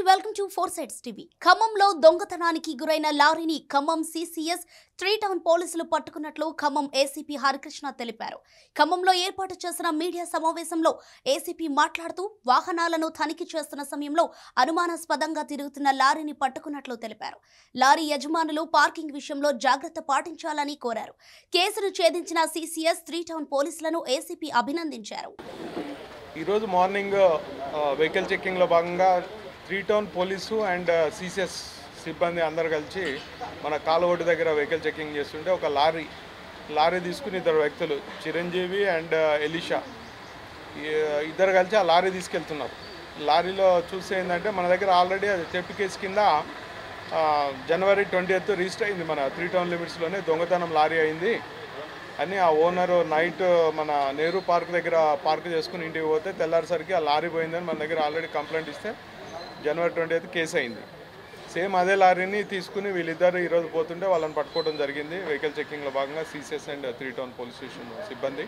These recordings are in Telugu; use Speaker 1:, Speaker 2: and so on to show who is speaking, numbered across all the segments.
Speaker 1: Welcome to four sides TV. ఖమ్మంలో దొంగతనానికి గురైన లారీని ఖమ్మం సిసిఎస్ 3 టౌన్ పోలీసులు పట్టుకున్నట్లు ఖమ్మం ఏసీపీ హరికృష్ణ తెలిపారు. ఖమ్మంలో ఏర్పాటు చేసిన మీడియా సమావేశంలో ఏసీపీ మాట్లాడుతూ వాహనాలను తనిఖీ చేస్తున్న సమయంలో అనుమానాస్పదంగా తిరుగుతున్న లారీని పట్టుకున్నట్లు తెలిపారు. లారీ యజమానులు పార్కింగ్ విషయంలో జాగ్రత్త పాటించాలని కోరారు. కేసును ఛేదించిన సిసిఎస్ 3 టౌన్ పోలీసులను ఏసీపీ అభినందించారు.
Speaker 2: ఈ రోజు మార్నింగ్ వెహికల్ చెక్కింగ్లో భాగంగా 3 టౌన్ పోలీసు అండ్ సిసిఎస్ సిబ్బంది అందరు కలిసి మన కాలువోటు దగ్గర వెహికల్ చెక్కింగ్ చేస్తుంటే ఒక లారీ తీసుకుని ఇద్దరు వ్యక్తులు చిరంజీవి అండ్ ఎలీషా ఇద్దరు కలిసి ఆ లారీ తీసుకెళ్తున్నారు. లారీలో చూస్తే ఏంటంటే మన దగ్గర ఆల్రెడీ అది థెఫ్ట్ కేసు కింద జనవరి 20th రిజిస్టర్ అయింది. మన 3 టౌన్ లిమిట్స్లోనే దొంగతనం లారీ అయింది అని ఆ ఓనర్ నైట్ మన నెహ్రూ పార్క్ దగ్గర పార్క్ చేసుకుని ఇంటికి పోతే తెల్లారిసరికి ఆ లారీ పోయిందని మన దగ్గర ఆల్రెడీ కంప్లైంట్ ఇస్తే జనవరి 20th కేసు అయింది. సేమ్ అదే లారీని తీసుకుని వీళ్ళిద్దరు ఈరోజు పోతుంటే వాళ్ళని పట్టుకోవడం జరిగింది. వెహికల్ చెక్కింగ్లో భాగంగా CCS and 3 town police station సిబ్బంది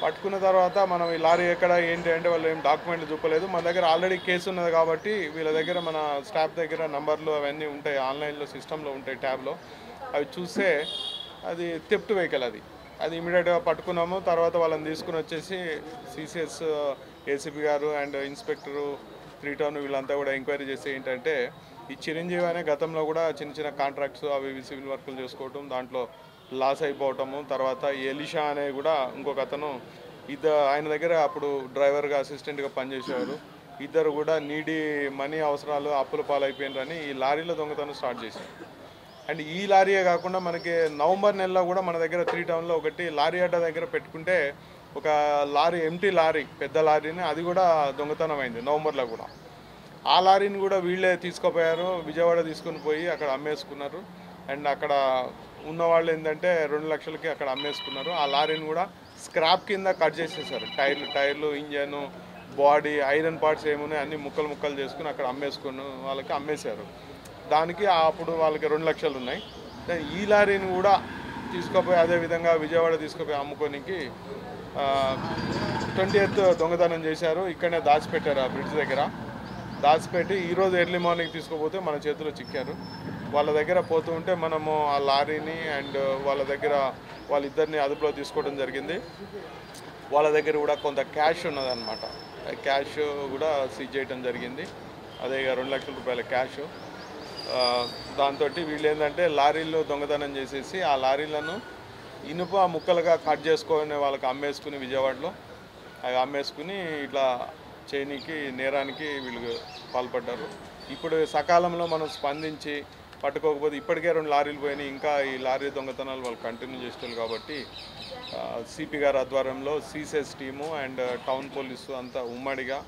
Speaker 2: పట్టుకున్న తర్వాత మనం ఈ లారీ ఎక్కడ ఏంటి అంటే వాళ్ళు ఏం డాక్యుమెంట్లు చూపలేదు. మన దగ్గర ఆల్రెడీ కేసు ఉన్నది కాబట్టి వీళ్ళ దగ్గర మన స్టాఫ్ దగ్గర నంబర్లు అవన్నీ ఉంటాయి, ఆన్లైన్లో సిస్టంలో ఉంటాయి ట్యాబ్లో. అవి చూస్తే అది థెఫ్ట్ వెహికల్ అది ఇమీడియట్గా పట్టుకున్నాము. తర్వాత వాళ్ళని తీసుకుని వచ్చేసి సిసిఎస్ ఏసీపీ గారు అండ్ ఇన్స్పెక్టరు 3 టౌన్ వీళ్ళంతా కూడా ఎంక్వైరీ చేసి ఏంటంటే ఈ చిరంజీవి అనే గతంలో కూడా చిన్న చిన్న కాంట్రాక్ట్స్ అవి సివిల్ వర్కులు చేసుకోవటం, దాంట్లో లాస్ అయిపోవటము. తర్వాత ఎలీషా అనే కూడా ఇంకొక అతను ఆయన దగ్గర అప్పుడు డ్రైవర్గా అసిస్టెంట్గా పనిచేసేవారు. ఇద్దరు కూడా నీడి మనీ అవసరాలు అప్పుల పాలైపోయినారని ఈ లారీలో దొంగతనం స్టార్ట్ చేశారు. అండ్ ఈ లారీయే కాకుండా మనకి నవంబర్ నెలలో కూడా మన దగ్గర 3 టౌన్లో ఒకటి లారీ అడ్డ దగ్గర పెట్టుకుంటే ఒక లారీ ఎంటీ లారీ పెద్ద లారీని అది కూడా దొంగతనం అయింది నవంబర్లో కూడా. ఆ లారీని కూడా వీళ్ళే తీసుకుపోయారు, విజయవాడ తీసుకొని పోయి అక్కడ అమ్మేసుకున్నారు. అండ్ అక్కడ ఉన్నవాళ్ళు ఏంటంటే 2 లక్షలకి అక్కడ అమ్మేసుకున్నారు. ఆ లారీని కూడా స్క్రాప్ కింద కట్ చేసేసారు. టైర్లు ఇంజను బాడీ ఐరన్ పార్ట్స్ ఏమున్నాయి అన్ని ముక్కలు చేసుకుని అక్కడ అమ్మేసుకుని వాళ్ళకి అమ్మేశారు. దానికి అప్పుడు వాళ్ళకి 2 లక్షలు ఉన్నాయి. ఈ లారీని కూడా తీసుకుపోయి అదేవిధంగా విజయవాడ తీసుకుపోయి అమ్ముకోనికి 20th దొంగతనం చేశారు. ఇక్కడనే దాచిపెట్టారు, ఆ బ్రిడ్జ్ దగ్గర దాచిపెట్టి ఈరోజు ఎర్లీ మార్నింగ్ తీసుకుపోతే మన చేతిలో చిక్కారు. వాళ్ళ దగ్గర పోతూ ఉంటే మనము ఆ లారీని అండ్ వాళ్ళిద్దరిని అదుపులో తీసుకోవడం జరిగింది. వాళ్ళ దగ్గర కూడా కొంత క్యాష్ ఉన్నదన్నమాట. క్యాష్ కూడా సీజ్ చేయడం జరిగింది. అదే 2 లక్షల రూపాయల క్యాష్. దాంతో వీళ్ళు ఏంటంటే లారీల్లో దొంగతనం చేసేసి ఆ లారీలను ఇనుప ముక్కలుగా కట్ చేసుకొని వాళ్ళకి అమ్మేసుకుని విజయవాడలో అవి అమ్మేసుకుని ఇట్లా చేయనికి నేరానికి వీళ్ళు పాల్పడ్డారు. ఇప్పుడు సకాలంలో మనం స్పందించి పట్టుకోకపోతే ఇప్పటికే 2 లారీలు పోయినాయి. ఇంకా ఈ లారీ దొంగతనాలు వాళ్ళు కంటిన్యూ చేస్తారు కాబట్టి సిపి గారి ఆధ్వర్యంలో CCS team and town police అంతా ఉమ్మడిగా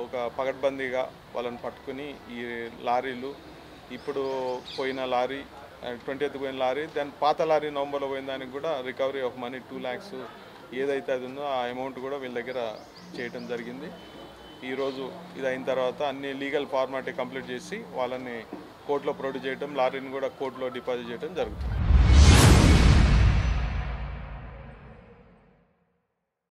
Speaker 2: ఒక పగడ్బందీగా వాళ్ళని పట్టుకుని ఈ లారీలు ఇప్పుడు పోయిన లారీ 20th పోయిన లారీ దాని పాత లారీ నవంబర్లో పోయిన దానికి కూడా రికవరీ ఆఫ్ మనీ 2 lakhs ఏదైతే అది ఉందో ఆ అమౌంట్ కూడా వీళ్ళ దగ్గర చేయడం జరిగింది. ఈరోజు ఇది అయిన తర్వాత అన్ని లీగల్ ఫార్మాలిటీ కంప్లీట్ చేసి వాళ్ళని కోర్టులో ప్రొడ్యూస్ చేయడం, లారీని కూడా కోర్టులో డిపాజిట్ చేయడం జరుగుతుంది.